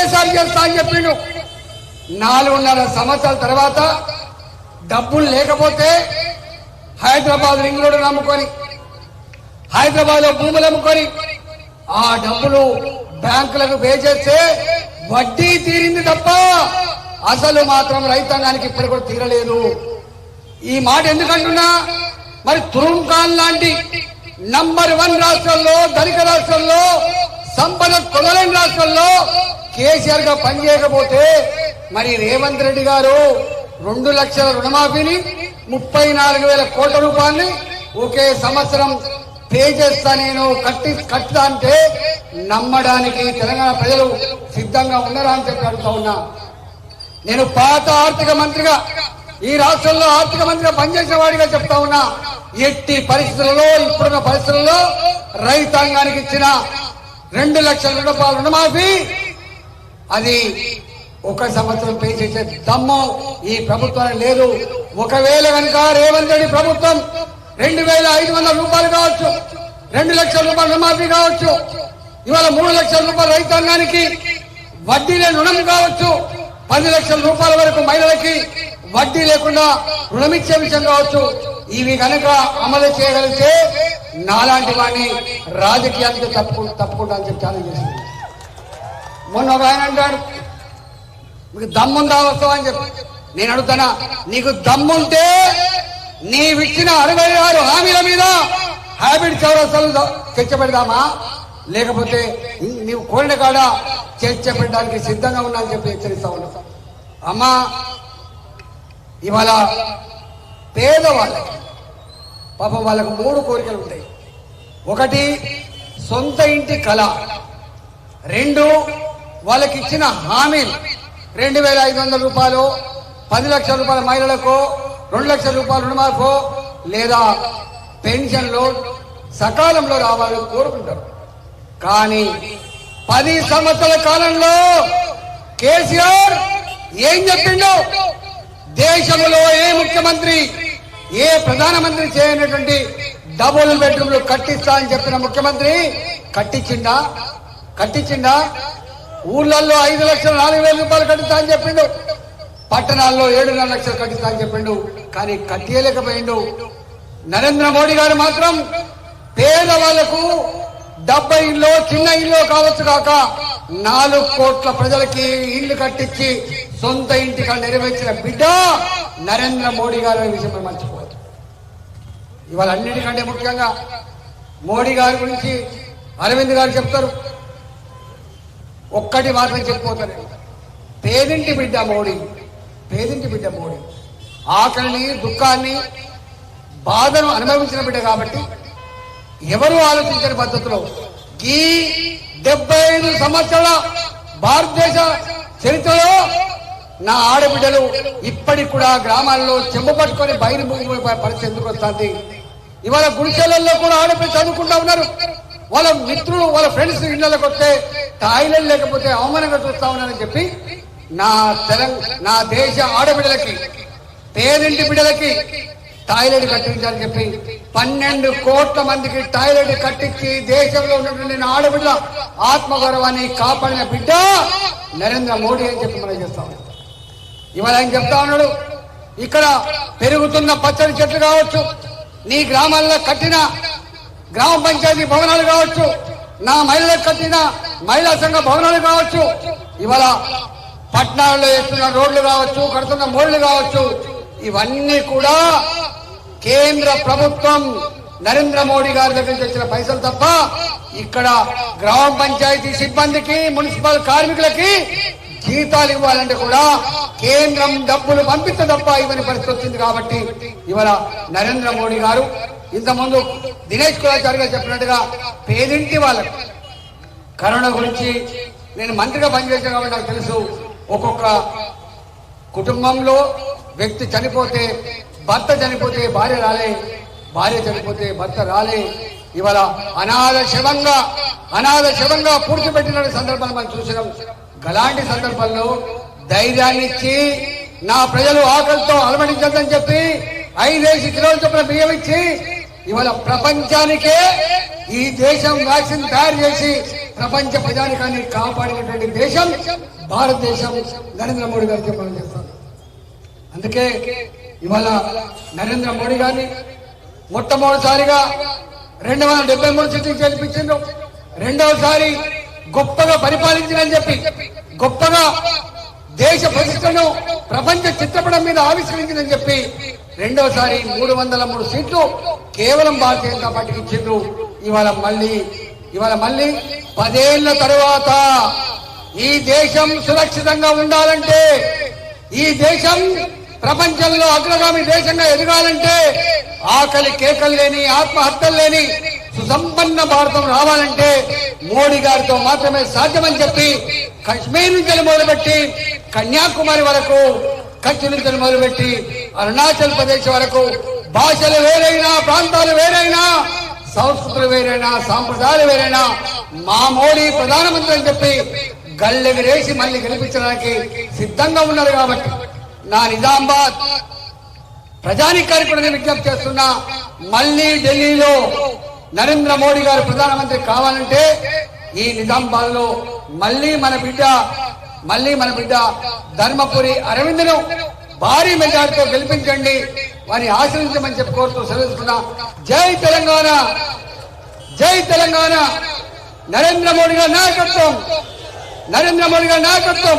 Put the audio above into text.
ఒకేసారి చేస్తా అని చెప్పిండు. 4.5 సంవత్సరాల తర్వాత డబ్బులు లేకపోతే హైదరాబాద్ రింగ్ రోడ్డు నమ్ముకొని, హైదరాబాద్ లో భూములు అమ్ముకొని ఆ డబ్బులు బ్యాంకులకు పే చేస్తే వడ్డీ తీరింది తప్ప అసలు మాత్రం రైతాంగానికి ఇప్పుడు కూడా తీరలేదు. ఈ మాట ఎందుకంటున్నా, మరి తురుంఖాన్ లాంటి నంబర్ 1 రాష్ట్రంలో, ధనిక రాష్ట్రంలో, సంపద కొనలేని రాష్ట్రంలో కేసీఆర్ గా పనిచేయకపోతే మరి రేవంత్ రెడ్డి గారు 2 లక్షల రుణమాఫీని 34,000 కోట్ల రూపాయలని ఒకే సంవత్సరం పే చేస్తా, నేను కట్టుతా అంటే నమ్మడానికి తెలంగాణ ప్రజలు సిద్ధంగా ఉన్నారా అని చెప్పి అడుగుతా ఉన్నా. నేను పాత ఆర్థిక మంత్రిగా, ఈ రాష్ట్రంలో ఆర్థిక మంత్రిగా పనిచేసిన వాడిగా చెప్తా ఉన్నా, ఎట్టి పరిస్థితులలో, ఇప్పుడున్న పరిస్థితుల్లో రైతాంగానికి ఇచ్చిన 2 లక్షల రూపాయల రుణమాఫీ అది 1 సంవత్సరం పే చేసే దమ్ము ఈ ప్రభుత్వానికి లేదు. ఒకవేళ కనుక రేవంత్ రెడ్డి ప్రభుత్వం 2,500 రూపాయలు కావచ్చు, 2 లక్షల రూపాయల రుణమాఫీ కావచ్చు, ఇవాళ 3 లక్షల రూపాయల రైతాంగానికి వడ్డీ లేని రుణం కావచ్చు, 10 లక్షల రూపాయల వరకు మహిళలకి వడ్డీ లేకుండా రుణమిచ్చే విషయం కావచ్చు, ఇవి కనుక అమలు చేయగలిగితే నాలాంటి వాడిని రాజకీయానికి తప్పుకుంటా అని చెప్పి ఛాలెంజ్ చేసింది. మొన్న ఒక ఆయన అంటాడు, మీకు దమ్ముందా వస్తావా అని చెప్పి. నేను అడుగుతానా, నీకు దమ్ముంటే నీవిచ్చిన 66 హామీల మీద హ్యాబిట్ చౌరస్తాలు చర్చ పెడదామా, లేకపోతే నీవు కోరిన కాడ చర్చ పెట్టడానికి సిద్ధంగా ఉన్నా అని చెప్పి హెచ్చరిస్తా ఉన్నా. అమ్మా, ఇవాళ పేదవాళ్ళకి పాపం వాళ్ళకు 3 కోరికలు ఉంటాయి. 1 సొంత ఇంటి కళ, 2 వాళ్ళకి ఇచ్చిన హామీలు 2,500 రూపాయలు, 10 లక్షల రూపాయల మహిళలకు, 2 లక్షల రూపాయల రుణమాఫో లేదా పెన్షన్లో సకాలంలో రావాలని కోరుకుంటారు. కానీ 10 సంవత్సరాల కాలంలో కేసీఆర్ ఏం చెప్పిండు? దేశంలో ఏ ముఖ్యమంత్రి, ఏ ప్రధానమంత్రి చేయనటువంటి డబుల్ బెడ్రూమ్లు కట్టిస్తా అని చెప్పిన ముఖ్యమంత్రి కట్టించిండా? ఊర్లలో 5,04,000 రూపాయలు కట్టిస్తా అని చెప్పిండు, పట్టణాల్లో 7.5 లక్షలు కట్టిస్తా అని చెప్పిండు, కానీ కట్టియలేకపోయిండు. నరేంద్ర మోడీ గారు మాత్రం పేదవాళ్లకు 70 ఇల్లు, చిన్న ఇల్లు కావచ్చు కాక 4 కోట్ల ప్రజలకి ఇల్లు కట్టించి సొంత ఇంటికి నెరవేర్చిన బిడ్డ నరేంద్ర మోడీ గారు అనే విషయం మర్చిపోవద్దు. ఇవాళ అన్నిటికంటే ముఖ్యంగా మోడీ గారి గురించి అరవింద్ గారు చెప్తారు, ఒక్కటి మాత్రం చెప్పిపోతారు, పేదింటి బిడ్డ మోడీ, పేదింటి బిడ్డ మోడీ. ఆకలిని, దుఃఖాన్ని, బాధను అనుభవించిన బిడ్డ కాబట్టి ఎవరు ఆలోచించని పద్ధతిలో ఈ 75 సంవత్సరాల భారతదేశ చరిత్రలో నా ఆడబిడ్డలు ఇప్పటికి కూడా గ్రామాల్లో చెంబు పట్టుకొని బయలు మూగిపోయే పరిస్థితి ఎందుకు వస్తుంది? ఇవాళ గుడిసెలలో కూడా ఆడపిల్లలు చదువుకుంటా ఉన్నారు. వాళ్ళ మిత్రులు, వాళ్ళ ఫ్రెండ్స్ ఇళ్లకు వస్తే టాయిలెట్ లేకపోతే అవమానంగా చూస్తా ఉన్నారని చెప్పి నా దేశ ఆడబిడ్డలకి, పేదింటి బిడ్డలకి టాయిలెట్ కట్టించాలని చెప్పి 12 కోట్ల మందికి టాయిలెట్ కట్టించి దేశంలో ఉన్నటువంటి ఆడబిడ్డల ఆత్మగౌరవాన్ని కాపాడిన బిడ్డ నరేంద్ర మోడీ అని చెప్పి మనం చేస్తా ఉన్నాం. ఇవాళ ఆయన చెప్తా ఉన్నాడు, ఇక్కడ పెరుగుతున్న పచ్చడి చెట్లు కావచ్చు, నీ గ్రామాల్లో కట్టిన గ్రామ పంచాయతీ భవనాలు కావచ్చు, నా మహిళలకు కట్టిన మహిళా సంఘ భవనాలు కావచ్చు, ఇవాళ పట్టణాల్లో వేస్తున్న రోడ్లు కావచ్చు, కడుతున్న మోళ్లు కావచ్చు, ఇవన్నీ కూడా కేంద్ర ప్రభుత్వం నరేంద్ర మోడీ గారి దగ్గర నుంచి వచ్చిన పైసలు తప్ప ఇక్కడ గ్రామ పంచాయతీ సిబ్బందికి, మున్సిపల్ కార్మికులకి జీతాలు ఇవ్వాలంటే కూడా కేంద్రం డబ్బులు పంపిస్తే తప్ప ఇవన్నీ పరిస్థితి వచ్చింది. కాబట్టి ఇవాళ నరేంద్ర మోడీ గారు ఇంతకుముందు దినేష్ కులాచారి గారు చెప్పినట్టుగా పేదింటి వాళ్ళకు కరోనా గురించి నేను మంత్రిగా పనిచేశాను కాబట్టి నాకు తెలుసు. ఒక్కొక్క కుటుంబంలో వ్యక్తి చనిపోతే, భర్త చనిపోతే భార్య రాలే, భార్య చనిపోతే భర్త రాలే. ఇవాళ అనాథ శవంగా పూడ్చిపెట్టిన సందర్భాలు మనం చూసినాం. అలాంటి సందర్భంలో ధైర్యాన్ని ఇచ్చి నా ప్రజలు ఆకలితో అలమటించద్దని చెప్పి 5 కిలోల చొప్పున బియ్యం ఇచ్చి ఇవాళ ప్రపంచానికే ఈ దేశం వ్యాక్సిన్ తయారు చేసి ప్రపంచ ప్రజానికాన్ని కాపాడినటువంటి దేశం భారతదేశం నరేంద్ర మోడీ గారికి మనం చేస్తాం. అందుకే ఇవాళ నరేంద్ర మోడీ గారిని మొట్టమొదటిసారిగా 273 సీట్లు గెలిపించిండ్రు. రెండవసారి గొప్పగా పరిపాలించారని చెప్పి గొప్పగా దేశ ప్రతిష్టను ప్రపంచ చిత్రపటం మీద ఆవిష్కరించిందని చెప్పి రెండోసారి 303 సీట్లు కేవలం భారతీయ జనతా పార్టీకి ఇచ్చిండ్రు. ఇవాళ మళ్ళీ 10 ఏళ్ల తర్వాత ఈ దేశం సురక్షితంగా ఉండాలంటే, ఈ దేశం ప్రపంచంలో అగ్రగామి దేశంగా ఎదగాలంటే, ఆకలి కేకలు లేని, ఆత్మహత్యలు లేని సుసంపన్న భారతం రావాలంటే మోడీ గారితో మాత్రమే సాధ్యమని చెప్పి కశ్మీర్ నుంచి మొదలుపెట్టి కన్యాకుమారి వరకు, కచ్ నుంచి మొదలుపెట్టి అరుణాచల్ ప్రదేశ్ వరకు భాషలు వేరైనా, ప్రాంతాలు వేరైనా, సంస్కృతులు వేరైనా, సాంప్రదాయాలు వేరైనా మా మోడీ ప్రధానమంత్రి అని చెప్పి గల్లెగిరేసి మళ్ళీ గెలిపించడానికి సిద్ధంగా ఉన్నారు. కాబట్టి నా నిజామాబాద్ ప్రజానికానికి కూడా నేను విజ్ఞప్తి చేస్తున్నా, మళ్ళీ ఢిల్లీలో నరేంద్ర మోడీ గారు ప్రధానమంత్రి కావాలంటే ఈ నిజామాబాద్ లో మళ్ళీ మన బిడ్డ ధర్మపురి అరవింద్ను భారీ మెజార్టీతో గెలిపించండి, వారిని ఆశ్రయించమని చెప్పి కోరుతూ సెలవుకున్నా. జై తెలంగాణ, జై తెలంగాణ. నరేంద్ర మోడీ గారి నాయకత్వం, నరేంద్ర మోడీ గారి నాయకత్వం.